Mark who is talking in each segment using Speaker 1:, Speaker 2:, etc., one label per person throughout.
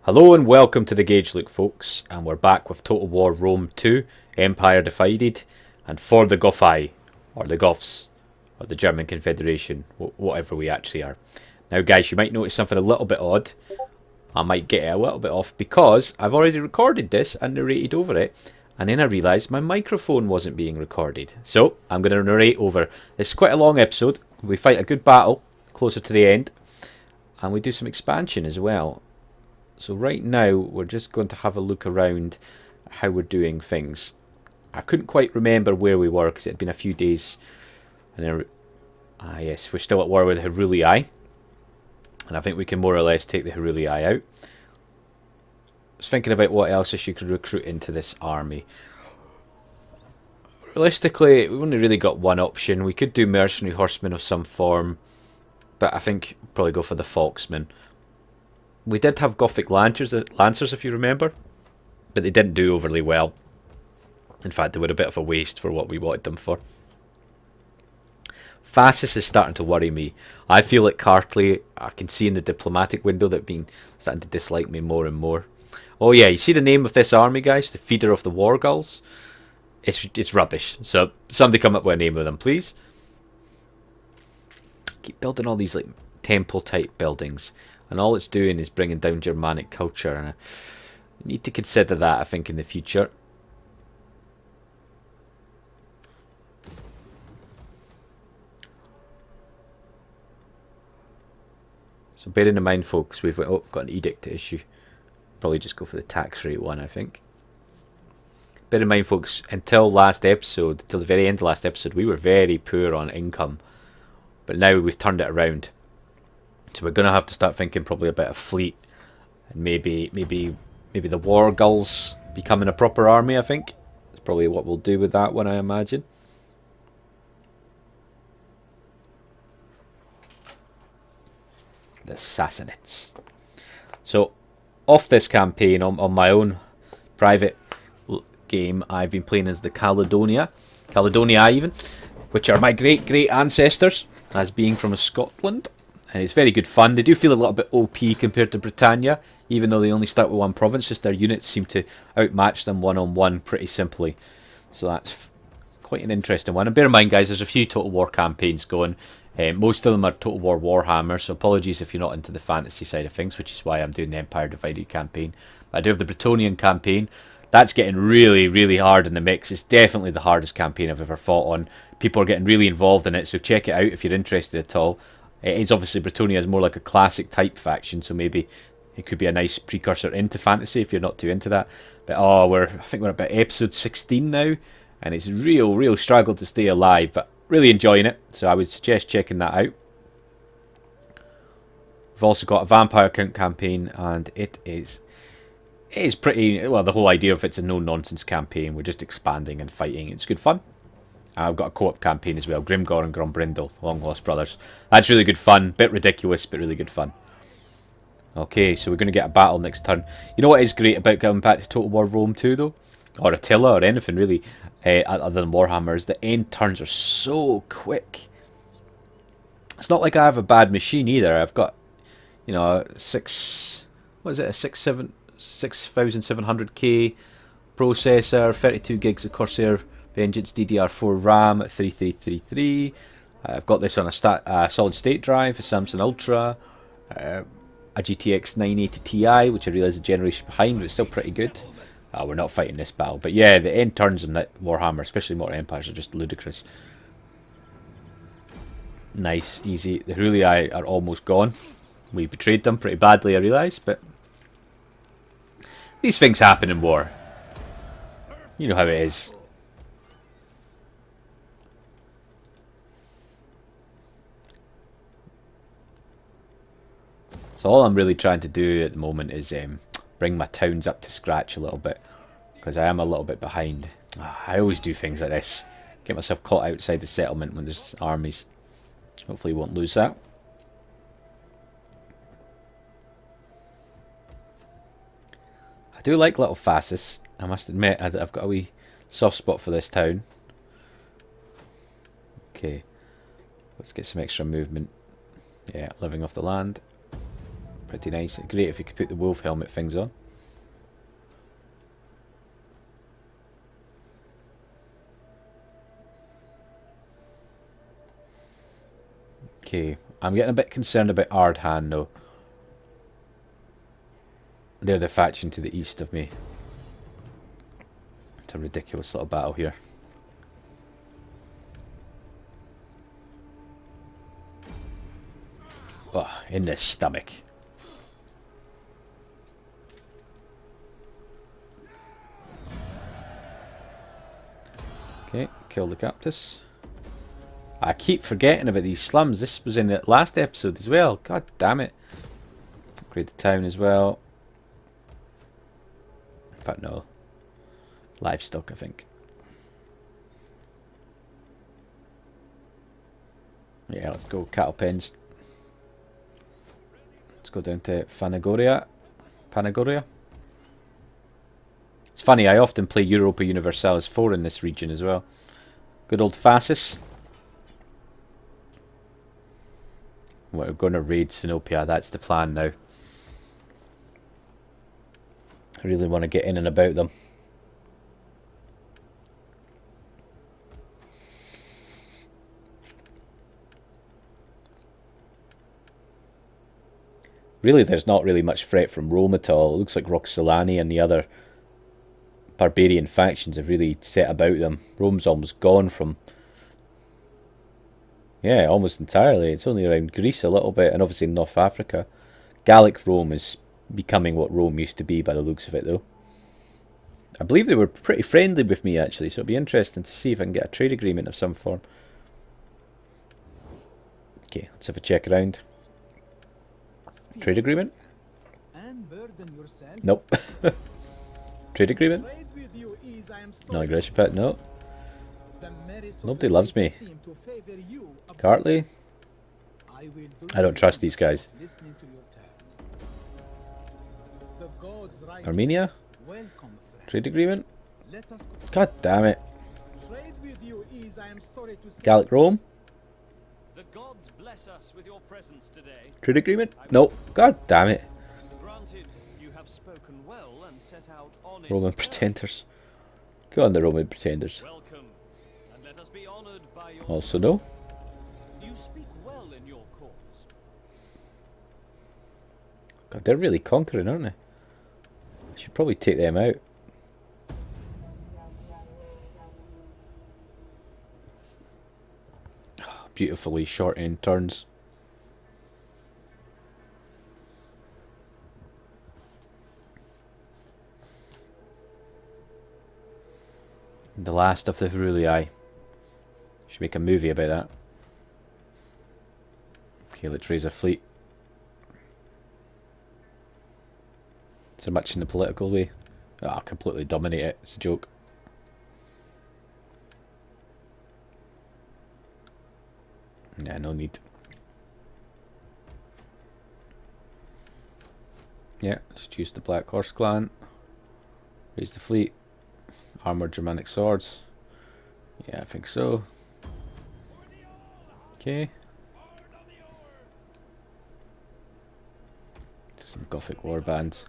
Speaker 1: Hello and welcome to the Gauge Look, folks, and we're back with Total War Rome 2, Empire Divided, and for the Gothi, or the Goths, or the German Confederation, whatever we actually are. Now guys, you might notice something a little bit odd. I might get it a little bit off because I've already recorded this and narrated over it, and then I realised my microphone wasn't being recorded. So, I'm going to narrate over. This is quite a long episode. We fight a good battle closer to the end, and we do some expansion as well. So right now, we're just going to have a look around how we're doing things. I couldn't quite remember where we were because it had been a few days. And then, yes, we're still at war with Heruli. And I think we can more or less take the Heruli out. I was thinking about what else I should recruit into this army. Realistically, we've only really got one option. We could do mercenary horsemen of some form. But I think we'll probably go for the Foxmen. We did have Gothic Lancers, if you remember, but they didn't do overly well. In fact, they were a bit of a waste for what we wanted them for. Fascist is starting to worry me. I feel like Kartley, I can see in the diplomatic window that being starting to dislike me more and more. Oh yeah, you see the name of this army, guys? The Feeder of the War Gulls? It's rubbish. So, somebody come up with a name of them, please. Keep building all these like temple-type buildings. And all it's doing is bringing down Germanic culture. And I need to consider that, I think, in the future. So bearing in mind, folks, we've got an edict to issue. Probably just go for the tax rate one, I think. Bear in mind, folks, until last episode, till the very end of last episode, we were very poor on income. But now we've turned it around. So we're going to have to start thinking probably about a fleet. And maybe the War Gulls becoming a proper army, I think. That's probably what we'll do with that one, I imagine. The Sassanids. So, off this campaign, on my own private game, I've been playing as the Caledonia even, which are my great ancestors, as being from Scotland. And it's very good fun. They do feel a little bit OP compared to Britannia, even though they only start with one province. Just their units seem to outmatch them one-on-one pretty simply. So that's quite an interesting one. And bear in mind, guys, there's a few Total War campaigns going. Most of them are Total War Warhammer, so apologies if you're not into the fantasy side of things, which is why I'm doing the Empire Divided campaign. But I do have the Bretonian campaign. That's getting really, really hard in the mix. It's definitely the hardest campaign I've ever fought on. People are getting really involved in it, so check it out if you're interested at all. It is obviously, Bretonia is more like a classic type faction, so maybe it could be a nice precursor into fantasy if you're not too into that. But I think we're about episode 16 now, and it's real struggle to stay alive, but really enjoying it, so I would suggest checking that out. We've also got a Vampire Count campaign, and it is pretty, well, the whole idea of it's a no-nonsense campaign. We're just expanding and fighting. It's good fun. I've got a co-op campaign as well, Grimgor and Grombrindle, Long Lost Brothers. That's really good fun. Bit ridiculous, but really good fun. Okay, so we're going to get a battle next turn. You know what is great about going back to Total War Rome 2, though? Or Attila, or anything, really, other than Warhammer, is the end turns are so quick. It's not like I have a bad machine, either. I've got, you know, a 6,700K processor, 32 gigs of Corsair Vengeance DDR4 RAM at 3333. I've got this on a solid state drive, a Samsung Ultra, a GTX 980 Ti, which I realise is a generation behind, but it's still pretty good. We're not fighting this battle, but yeah, the end turns in Warhammer, especially Mortal Empires, are just ludicrous. Nice, easy. The Heruli are almost gone. We betrayed them pretty badly, I realise, but these things happen in war. You know how it is. So all I'm really trying to do at the moment is bring my towns up to scratch a little bit, because I am a little bit behind. I always do things like this. Get myself caught outside the settlement when there's armies. Hopefully won't lose that. I do like little fascists. I must admit, I've got a wee soft spot for this town. Okay, let's get some extra movement. Yeah, living off the land. Pretty nice. Great if you could put the wolf helmet things on. Okay, I'm getting a bit concerned about Ardhan though. They're the faction to the east of me. It's a ridiculous little battle here. Oh, in the stomach. Okay, kill the captives. I keep forgetting about these slums. This was in the last episode as well. God damn it. Upgrade the town as well. In fact, no. Livestock, I think. Yeah, let's go cattle pens. Let's go down to Panagoria. It's funny, I often play Europa Universalis 4 in this region as well. Good old Fascis. We're going to raid Sinopia, that's the plan now. I really want to get in and about them. Really, there's not really much threat from Rome at all. It looks like Roxolani and the other barbarian factions have really set about them. Rome's almost gone from... Yeah, almost entirely. It's only around Greece a little bit, and obviously North Africa. Gallic Rome is becoming what Rome used to be by the looks of it, though. I believe they were pretty friendly with me, actually, so it'll be interesting to see if I can get a trade agreement of some form. Okay, let's have a check around. Trade agreement? Nope. Trade agreement? No aggression pact, no. Nobody loves me. Cartley? I don't trust these guys. Armenia? Trade agreement? God damn it. Gallic Rome?
Speaker 2: The gods bless us with your presence today.
Speaker 1: Trade agreement? No. God damn it.
Speaker 2: Granted, you have spoken well and set out honest
Speaker 1: Roman pretenders. Go on the Roman pretenders.
Speaker 2: Welcome, and let us be honored by your...
Speaker 1: Also no.
Speaker 2: You speak well in your cause.
Speaker 1: God, they're really conquering, aren't they? I should probably take them out. Beautifully short end turns. The last of the Herulii. Should make a movie about that. Okay, let's raise a fleet. So much in the political way. Ah, completely dominate it. It's a joke. Yeah, no need. Yeah, just use the Black Horse Clan. Raise the fleet. Armoured Germanic swords. Yeah, I think so. Okay. Some Gothic war bands.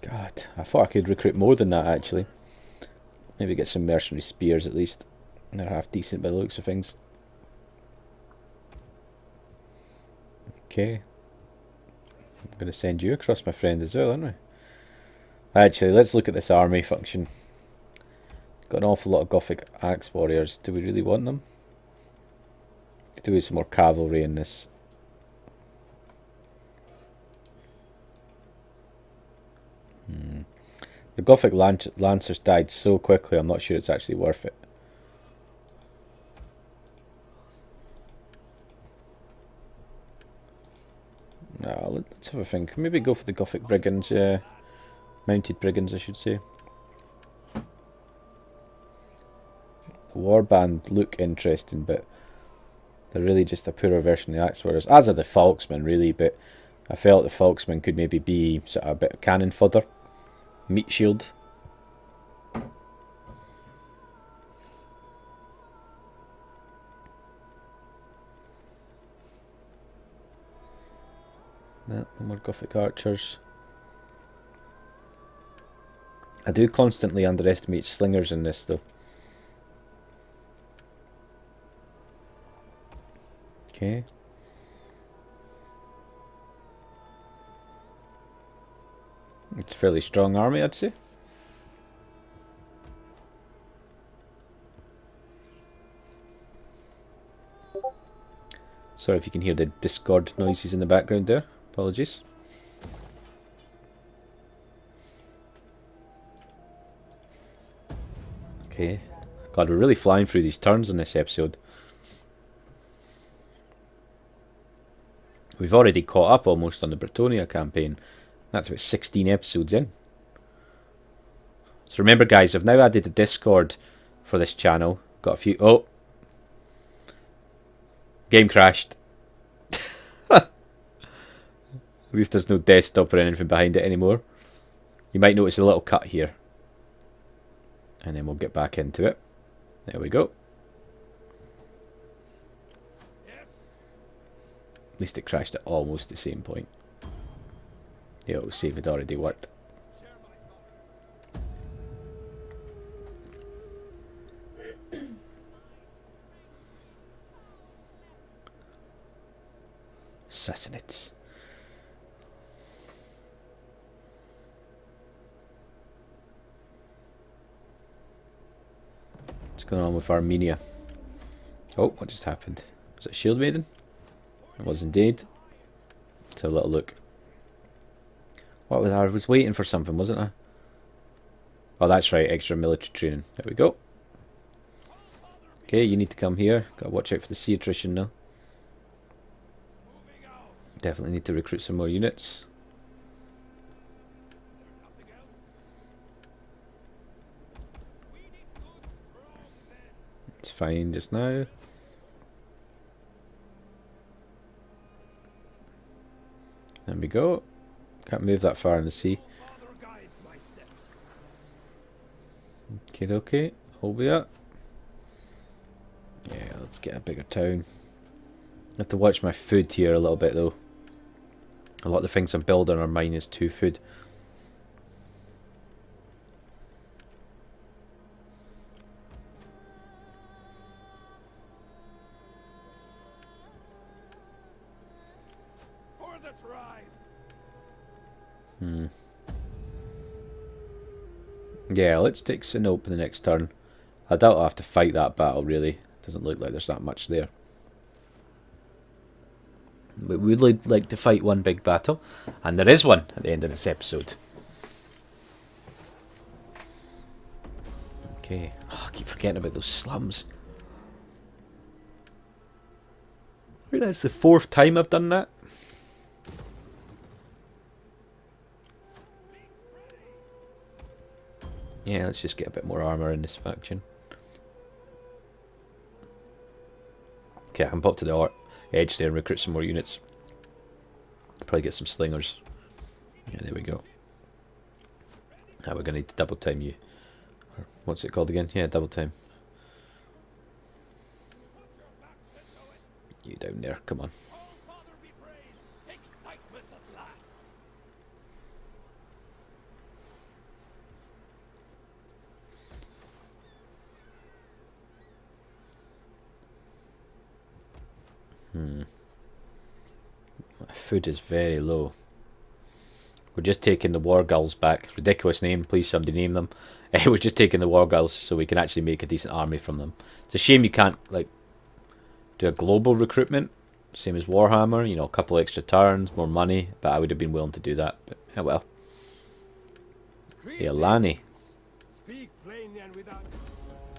Speaker 1: God, I thought I could recruit more than that actually. Maybe get some mercenary spears at least. They're half decent by the looks of things. Okay. I'm going to send you across, my friend, as well, aren't we? Actually, let's look at this army function. Got an awful lot of Gothic axe warriors. Do we really want them? Could do with some more cavalry in this. The Gothic Lancers died so quickly, I'm not sure it's actually worth it. No, let's have a think. Maybe go for the Gothic Brigands, yeah. Mounted Brigands, I should say. The Warband look interesting, but they're really just a poorer version of the Axe Warriors. As are the Falksmen, really, but I felt the Falksmen could maybe be sort of a bit of cannon fodder. Meat shield. No more Gothic archers. I do constantly underestimate slingers in this though. Okay. It's a fairly strong army, I'd say. Sorry if you can hear the Discord noises in the background there. Apologies. Okay. God, we're really flying through these turns in this episode. We've already caught up almost on the Bretonia campaign. That's about 16 episodes in. So remember guys, I've now added a Discord for this channel. Got a few... Oh! Game crashed. At least there's no desktop or anything behind it anymore. You might notice a little cut here. And then we'll get back into it. There we go. At least it crashed at almost the same point. Yeah, it'll save it already worked. Assassinates. What's going on with Armenia? Oh, what just happened? Was it a shield maiden? It was indeed. Let's have a little look. What was I was waiting for something, wasn't I? Oh, that's right, extra military training. There we go. Okay, you need to come here. Gotta watch out for the sea attrition now. Definitely need to recruit some more units. It's fine just now. There we go. Can't move that far in the sea. Okay, okay. Hold we up. Yeah, let's get a bigger town. I have to watch my food here a little bit though. A lot of the things I'm building are -2 food. Yeah, let's take Sinope the next turn. I doubt I'll have to fight that battle really. Doesn't look like there's that much there. But we'd like to fight one big battle. And there is one at the end of this episode. Okay. Oh, I keep forgetting about those slums. I think that's the 4th time I've done that. Yeah, let's just get a bit more armour in this faction. Okay, I can pop to the edge there and recruit some more units. Probably get some slingers. Yeah, there we go. Now we're going to need to double time you. Or what's it called again? Yeah, double time. You down there, come on. My food is very low. We're just taking the war gulls back. Ridiculous name, please somebody name them. We're just taking the war gulls so we can actually make a decent army from them. It's a shame you can't like do a global recruitment, same as Warhammer, you know, a couple extra turns, more money, but I would have been willing to do that, but oh well. Hey, Lani.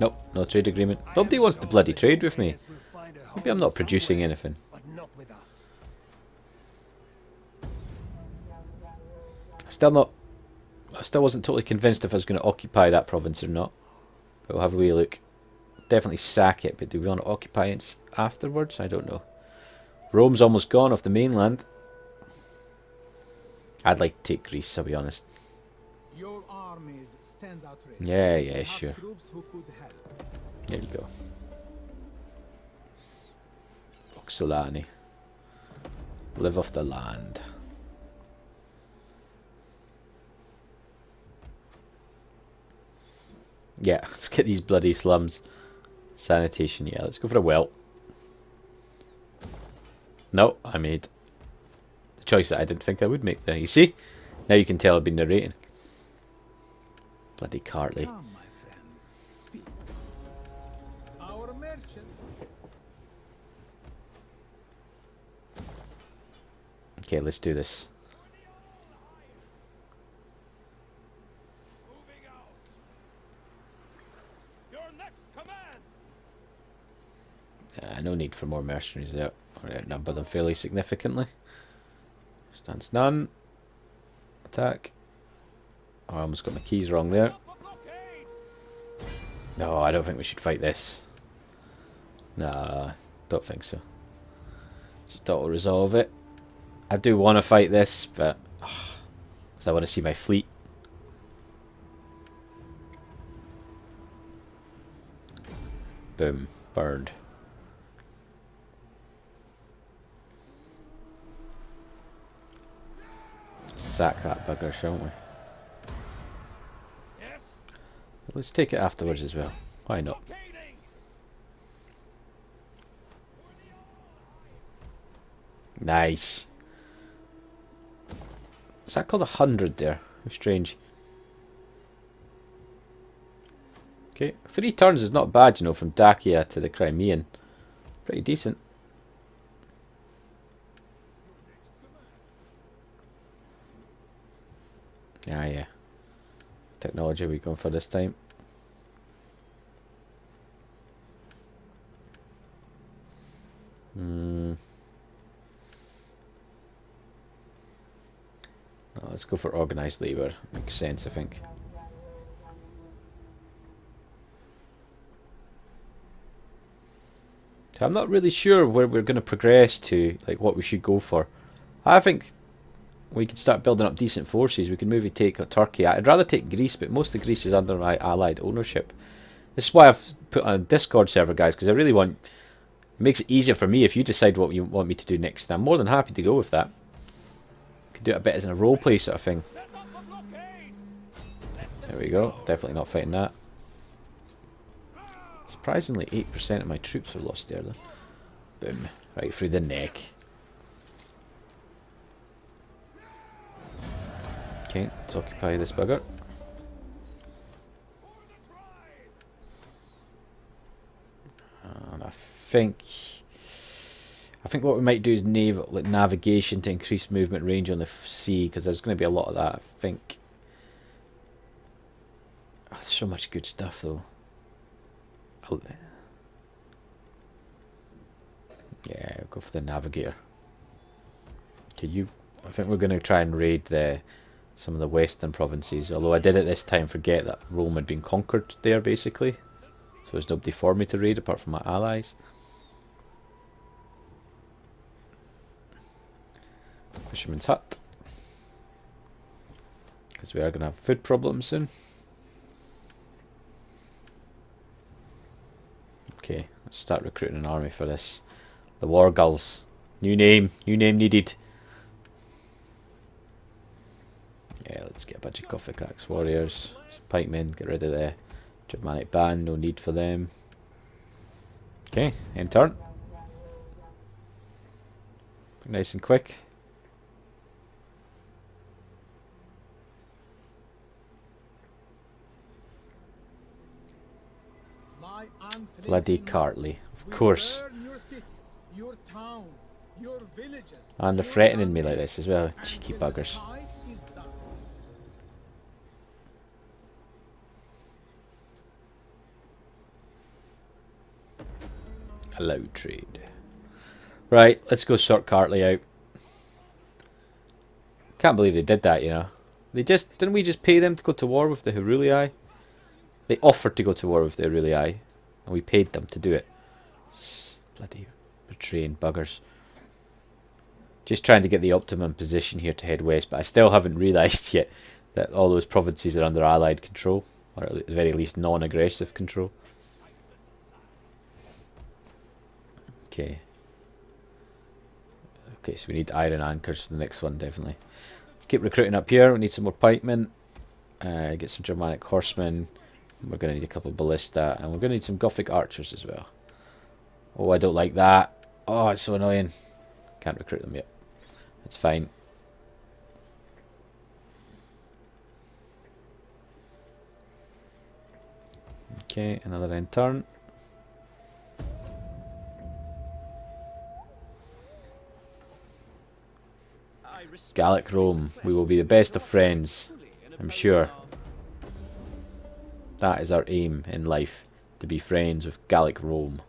Speaker 1: Nope, no trade agreement. Nobody wants to bloody trade with me. Maybe I'm not producing anything. I still wasn't totally convinced if I was going to occupy that province or not. But we'll have a wee look. Definitely sack it, but do we want to occupy it afterwards? I don't know. Rome's almost gone off the mainland. I'd like to take Greece, I'll be honest.
Speaker 3: Your armies stand outraged.
Speaker 1: Yeah, yeah, sure. There you go. Oxolani. Live off the land. Yeah, let's get these bloody slums. Sanitation, yeah, let's go for a well. No, I made the choice that I didn't think I would make there. You see? Now you can tell I've been narrating. Bloody Cartley.
Speaker 3: Come, my friend. Speak. Our merchant.
Speaker 1: Okay, let's do this.
Speaker 2: Moving out. Your next command.
Speaker 1: No need for more mercenaries there. I outnumber them fairly significantly. Stance none. Attack. Oh, I almost got my keys wrong there. No, I don't think we should fight this. Nah, don't think so. Just auto resolve it. I do want to fight this, but because I want to see my fleet. Boom, burned. Sack that bugger, shan't we?
Speaker 2: Yes.
Speaker 1: Let's take it afterwards as well. Why not?
Speaker 2: Locating.
Speaker 1: Nice. Is that called 100 there? How strange. Okay, 3 turns is not bad, you know, from Dacia to the Crimean. Pretty decent. Yeah. Technology we going for this time. Oh, let's go for organised labour. Makes sense, I think. So I'm not really sure where we're going to progress to, like what we should go for. I think we could start building up decent forces. We could maybe take Turkey. I'd rather take Greece, but most of Greece is under my allied ownership. This is why I've put on a Discord server, guys, because I really want... It makes it easier for me if you decide what you want me to do next. I'm more than happy to go with that. Could do it a bit as a roleplay sort of thing. There we go. Definitely not fighting that. Surprisingly, 8% of my troops were lost there, though. Boom. Right through the neck. Okay, let's occupy this bugger. And I think what we might do is navigation to increase movement range on the sea, because there's going to be a lot of that, I think. Oh, there's so much good stuff, though. Yeah, I'll go for the navigator. Okay, I think we're going to try and raid some of the western provinces, although I did at this time forget that Rome had been conquered there, basically. So there's nobody for me to raid apart from my allies. Fisherman's hut. Because we are going to have food problems soon. Okay, let's start recruiting an army for this. The War Gulls. New name needed. Yeah, let's get a bunch of Gothic Axe warriors. Pikemen, get rid of the Germanic band, no need for them. Okay, end turn. Nice and quick. Bloody Cartley, of course.
Speaker 3: Your towns, your villages,
Speaker 1: And they're threatening me like this as well, cheeky buggers. Allow trade. Right, let's go sort Cartley out. Can't believe they did that, you know. Didn't we just pay them to go to war with the Herulii? They offered to go to war with the Herulii, and we paid them to do it. Bloody betraying buggers. Just trying to get the optimum position here to head west, but I still haven't realised yet that all those provinces are under Allied control, or at the very least non-aggressive control. Okay. Okay, so we need iron anchors for the next one, definitely. Let's keep recruiting up here. We need some more pikemen. Get some Germanic horsemen. We're going to need a couple of ballista, and we're going to need some Gothic archers as well. Oh, I don't like that. Oh, it's so annoying. Can't recruit them yet. That's fine. Okay, another end turn. Gallic Rome. We will be the best of friends, I'm sure. That is our aim in life, to be friends with Gallic Rome.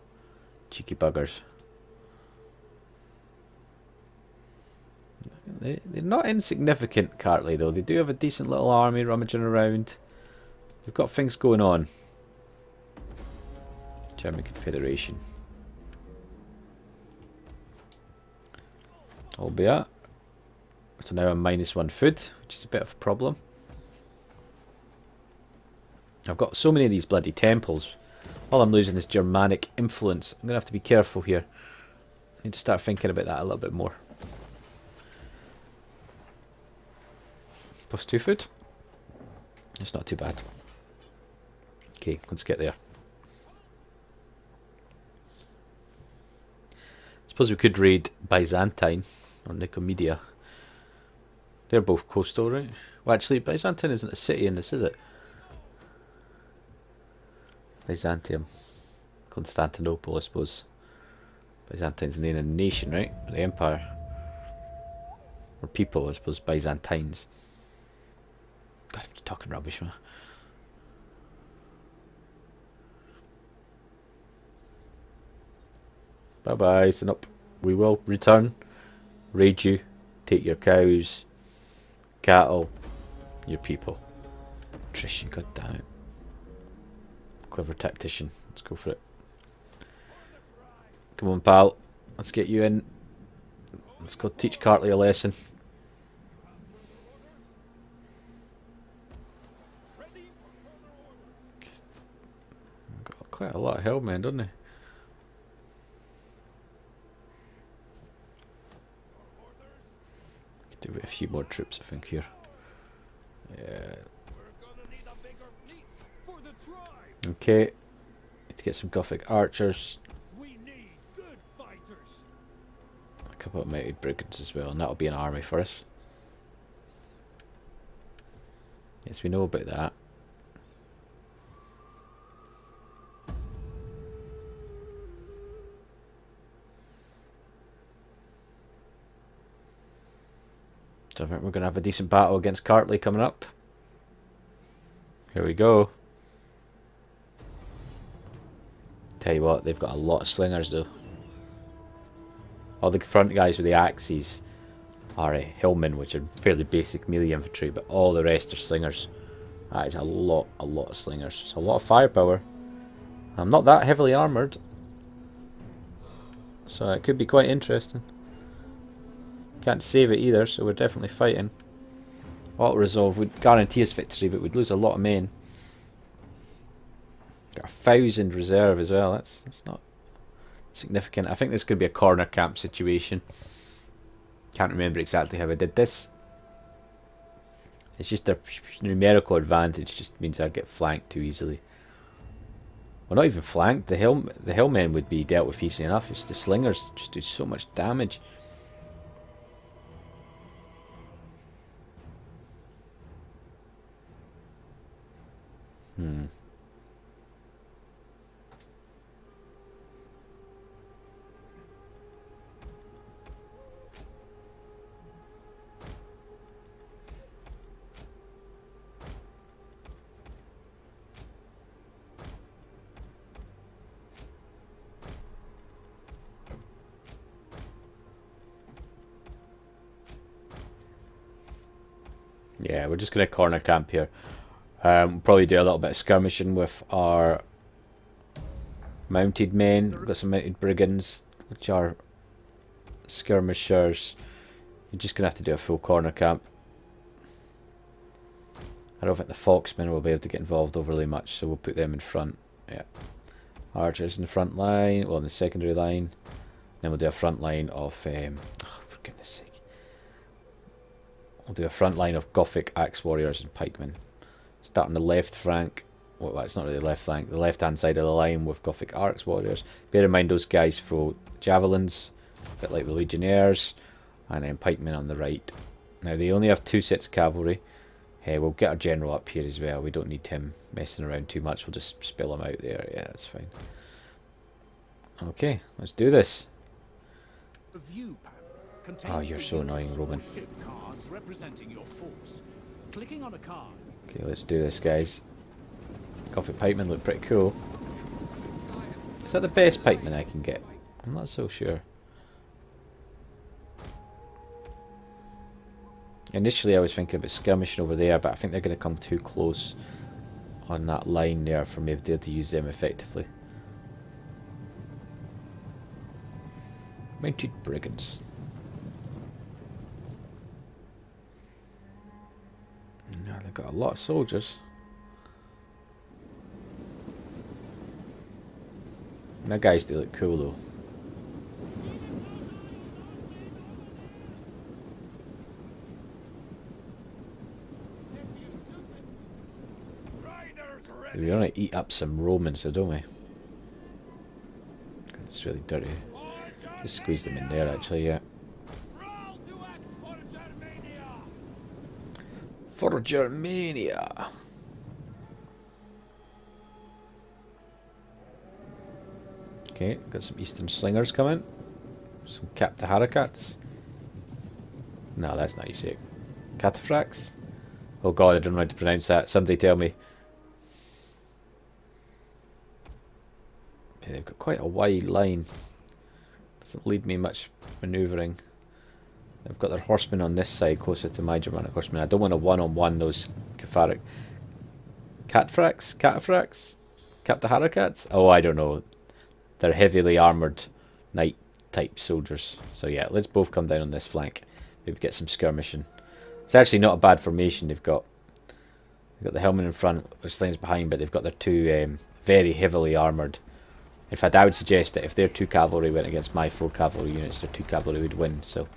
Speaker 1: Cheeky buggers. They're not insignificant, Cartley, though. They do have a decent little army rummaging around. They've got things going on. German Confederation. Albeit, so now I'm -1 food, which is a bit of a problem. I've got so many of these bloody temples. All I'm losing is Germanic influence. I'm going to have to be careful here. I need to start thinking about that a little bit more. +2 food. It's not too bad. Okay, let's get there. Suppose we could raid Byzantine or Nicomedia. They're both coastal, right? Well, actually, Byzantine isn't a city in this, is it? Byzantium. Constantinople, I suppose. Byzantine's the name of the nation, right? The empire. Or people, I suppose. Byzantines. God, I'm just talking rubbish, man. Bye-bye, sign up. We will return. Raid you. Take your cows. Cattle. Your people. Attrition, god damn it. Clever tactician. Let's go for it. Come on, pal. Let's get you in. Let's go teach Cartley a lesson. Got quite a lot of hellmen, doesn't he? Could do with a few more troops, I think, here. Yeah. Okay. Need to get some Gothic archers. A couple of mounted brigands as well, and that'll be an army for us. Yes, we know about that. So I think we're going to have a decent battle against Cartley coming up. Here we go. Tell you what, they've got a lot of slingers though. All the front guys with the axes are hillmen, which are fairly basic melee infantry, but all the rest are slingers. That is a lot of slingers. It's a lot of firepower. I'm not that heavily armoured, so it could be quite interesting. Can't save it either, so we're definitely fighting. Auto resolve would guarantee us victory, but we'd lose a lot of men. Got 1,000 reserve as well. That's not significant. I think this could be a corner camp situation. Can't remember exactly how I did this. It's just a numerical advantage. Just means I get flanked too easily. Well, not even flanked. The hillmen would be dealt with easy enough. It's the slingers just do so much damage. Yeah, we're just going to corner camp here. We'll probably do a little bit of skirmishing with our mounted men. We've got some mounted brigands, which are skirmishers. You're just going to have to do a full corner camp. I don't think the Foxmen will be able to get involved overly much, so we'll put them in front. Yeah, archers in the front line, well in the secondary line. Then we'll do a front line of, oh, for goodness sake. We'll do a front line of Gothic axe warriors and pikemen. Start on the left flank well, it's not really left flank, the left-hand side of the line with Gothic Arcs warriors. Bear in mind those guys throw javelins, a bit like the Legionnaires, and then pikemen on the right. Now they only have 2 sets of cavalry. We'll get our general up here as well. We don't need him messing around too much. We'll just spill him out there. Yeah, that's fine. Okay, let's do this.
Speaker 2: The view panel contains
Speaker 1: Oh, you're so annoying, Roman.
Speaker 2: ship cards representing your force. Clicking on a card.
Speaker 1: Okay, let's do this, guys. Gothic pikemen look pretty cool. Is that the best pikeman I can get? I'm not so sure. Initially I was thinking about skirmishing over there, but I think they're going to come too close on that line there for me to be able to use them effectively. Mounted brigands. Now they've got a lot of soldiers. That guys do look cool though. We want to eat up some Romans, so don't we? 'Cause it's really dirty. Just squeeze them in there, actually, yeah. For Germania! Okay, got some Eastern Slingers coming. Some Captaharacats. No, that's not how you say it. Cataphracts? Oh god, I don't know how to pronounce that. Somebody tell me. Okay, they've got quite a wide line. Doesn't lead me much manoeuvring. They've got their horsemen on this side, closer to my Germanic horsemen. I don't want to one-on-one those Catharic... Cataphracts? Captaharacats? Oh, I don't know. They're heavily armoured knight-type soldiers. So yeah, let's both come down on this flank. Maybe get some skirmishing. It's actually not a bad formation. They've got the helmet in front, their slings behind, but they've got their 2 very heavily armoured. In fact, I would suggest that if their 2 cavalry went against my 4 cavalry units, their 2 cavalry would win, so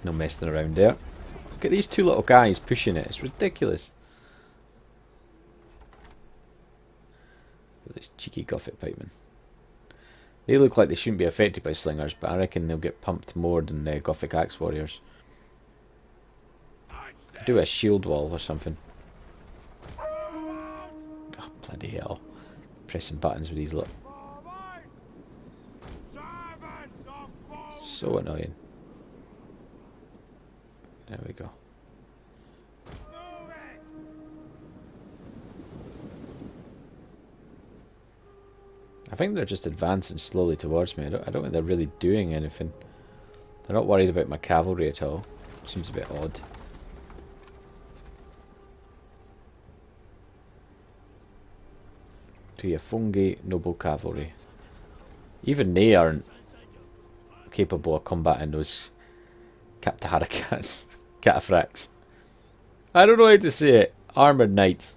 Speaker 1: no messing around there. Look at these 2 little guys pushing it, it's ridiculous. Look at these cheeky Gothic pikemen. They look like they shouldn't be affected by slingers, but I reckon they'll get pumped more than Gothic axe warriors. Do a shield wall or something. Oh, bloody hell. Pressing buttons with these little... So annoying. There we go. I think they're just advancing slowly towards me. I don't think they're really doing anything. They're not worried about my cavalry at all. Seems a bit odd. To your fungi noble cavalry. Even they aren't capable of combating those Captaharacats. Cataphracts. I don't know how to say it. Armoured knights.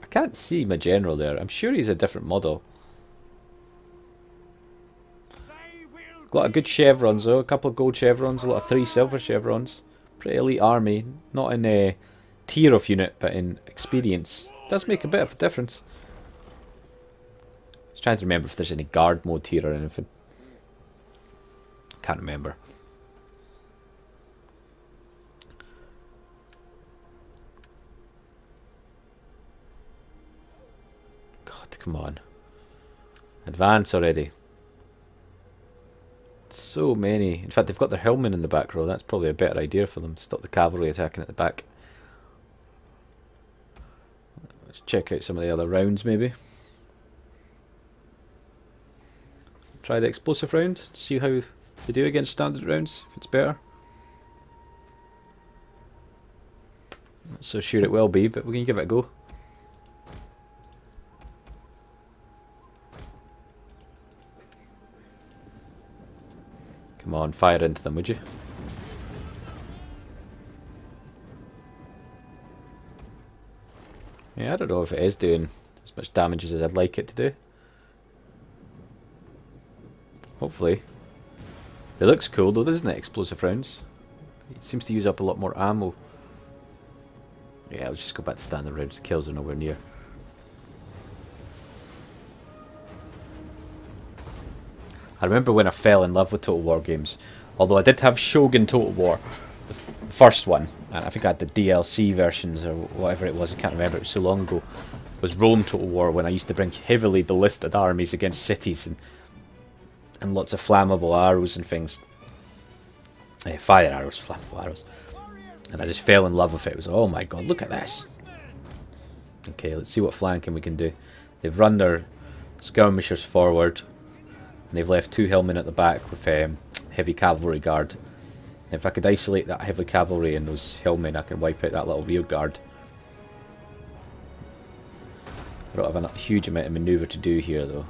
Speaker 1: I can't see my general there. I'm sure he's a different model. A lot of good chevrons though, a couple of gold chevrons, a lot of 3 silver chevrons. Pretty elite army, not in a tier of unit, but in experience. Does make a bit of a difference. I was trying to remember if there's any guard mode here or anything. Can't remember. God, come on. Advance already. So many. In fact, they've got their helmet in the back row. That's probably a better idea for them to stop the cavalry attacking at the back. Let's check out some of the other rounds, maybe. Try the explosive round. See how they do against standard rounds, if it's better. Not so sure it will be, but we can give it a go. Come on, fire into them, would you? Yeah, I don't know if it is doing as much damage as I'd like it to do. Hopefully. It looks cool though, doesn't it? Explosive rounds. It seems to use up a lot more ammo. Yeah, let's just go back to standard rounds. The kills are nowhere near. I remember when I fell in love with Total War games. Although I did have Shogun Total War, the first one, and I think I had the DLC versions or whatever it was. I can't remember. It was so long ago. It was Rome Total War when I used to bring heavily ballistic armies against cities and lots of flammable arrows and things. Fire arrows, flammable arrows. And I just fell in love with it. It was, oh my god, look at this. Okay, let's see what flanking we can do. They've run their skirmishers forward. And they've left 2 hillmen at the back with heavy cavalry guard. And if I could isolate that heavy cavalry and those hillmen, I can wipe out that little rear guard. I don't have a huge amount of manoeuvre to do here though.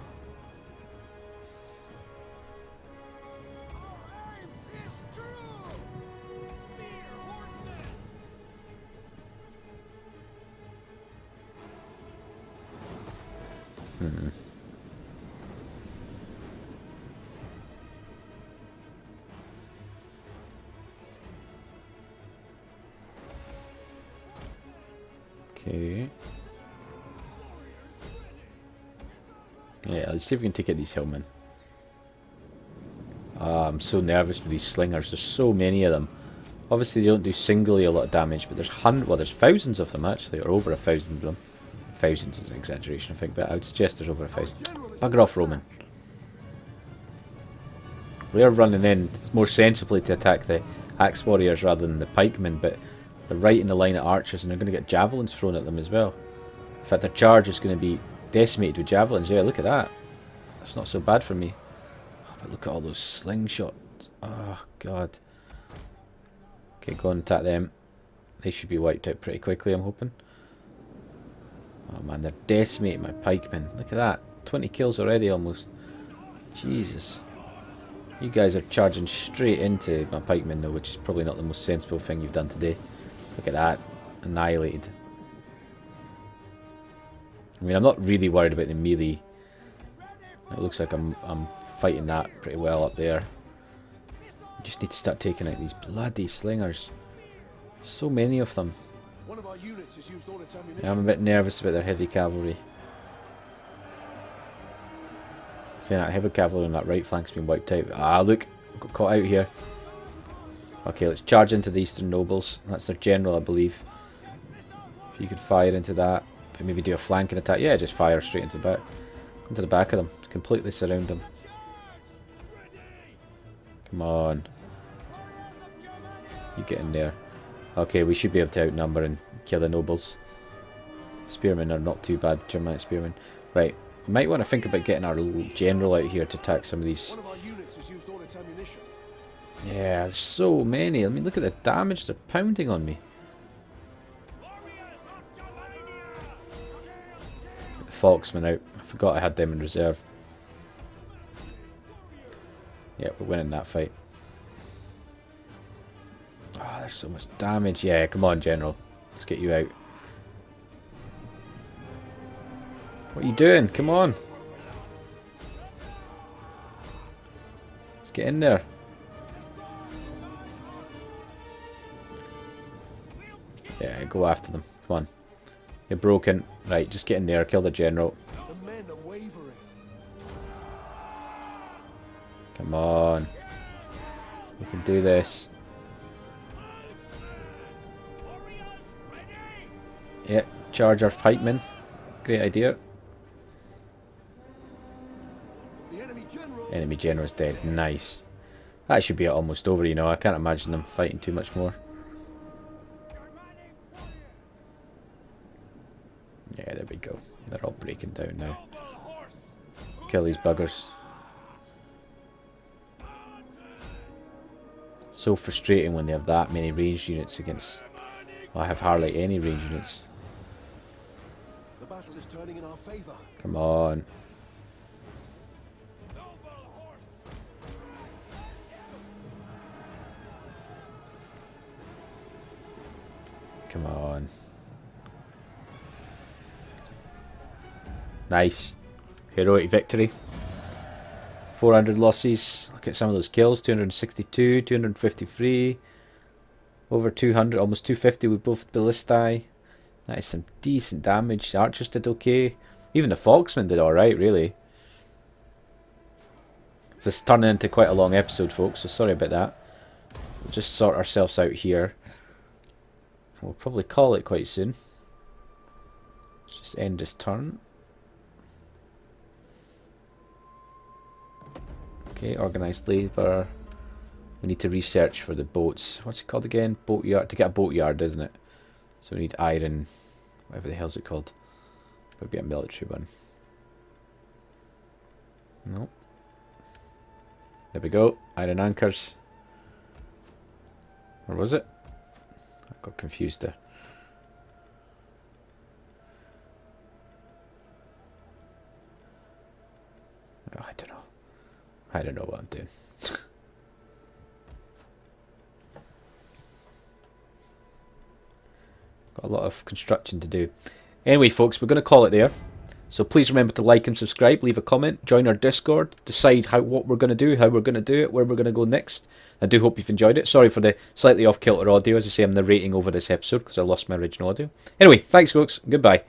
Speaker 1: Okay. Yeah, let's see if we can take out these hillmen. I'm so nervous with these slingers. There's so many of them. Obviously, they don't do singly a lot of damage, but there's thousands of them actually, or over 1,000 of them. Thousands is an exaggeration, I think, but I would suggest there's over 1,000. Bugger off, Roman. They're running in more sensibly to attack the axe warriors rather than the pikemen, but they're right in the line of archers and they're going to get javelins thrown at them as well. In fact, their charge is going to be decimated with javelins. Yeah, look at that. That's not so bad for me. Oh, but look at all those slingshots. Oh, God. Okay, go and attack them. They should be wiped out pretty quickly, I'm hoping. Oh, man, they're decimating my pikemen. Look at that. 20 kills already, almost. Jesus. You guys are charging straight into my pikemen, though, which is probably not the most sensible thing you've done today. Look at that. Annihilated. I mean, I'm not really worried about the melee. It looks like I'm fighting that pretty well up there. I just need to start taking out these bloody slingers. So many of them. Yeah, I'm a bit nervous about their heavy cavalry. Saying that heavy cavalry on that right flank's been wiped out. Ah, look. Got caught out here. Okay, let's charge into the Eastern Nobles. That's their general, I believe. If you could fire into that. But maybe do a flanking attack. Yeah, just fire straight into the back. Into the back of them. Completely surround them. Come on. You get in there. Okay, we should be able to outnumber and kill the nobles. Spearmen are not too bad, Germanic spearmen. Right, we might want to think about getting our general out here to attack some of these. Yeah, there's so many. I mean, look at the damage they're pounding on me. Get the Foxmen out. I forgot I had them in reserve. Yeah, we're winning that fight. Oh, there's so much damage. Yeah, come on, General. Let's get you out. What are you doing? Come on. Let's get in there. Yeah, go after them. Come on. You're broken. Right, just get in there. Kill the General. Come on. We can do this. Yeah, charge our pikemen. Great idea. Enemy general is dead. Nice. That should be almost over, you know. I can't imagine them fighting too much more. Yeah, there we go. They're all breaking down now. Kill these buggers. So frustrating when they have that many ranged units against... Well, I have hardly any ranged units.
Speaker 4: The battle is turning in our favor.
Speaker 1: Come on. Come on. Nice. Heroic victory. 400 losses. Look at some of those kills. 262, 253. Over 200, almost 250 with both ballistae. That is some decent damage. The archers did okay. Even the Foxmen did alright, really. This is turning into quite a long episode, folks, so sorry about that. We'll just sort ourselves out here. We'll probably call it quite soon. Let's just end this turn. Okay, organised labour. We need to research for the boats. What's it called again? Boatyard. To get a boatyard, isn't it? So we need iron. Whatever the hell's it called. Probably a military one. Nope. There we go. Iron anchors. Or was it? I got confused there. Oh, I don't know. I don't know what I'm doing. Got a lot of construction to do. Anyway, folks, we're going to call it there. So please remember to like and subscribe, leave a comment, join our Discord, decide what we're going to do, how we're going to do it, where we're going to go next. I do hope you've enjoyed it. Sorry for the slightly off-kilter audio. As I say, I'm narrating over this episode because I lost my original audio. Anyway, thanks, folks. Goodbye.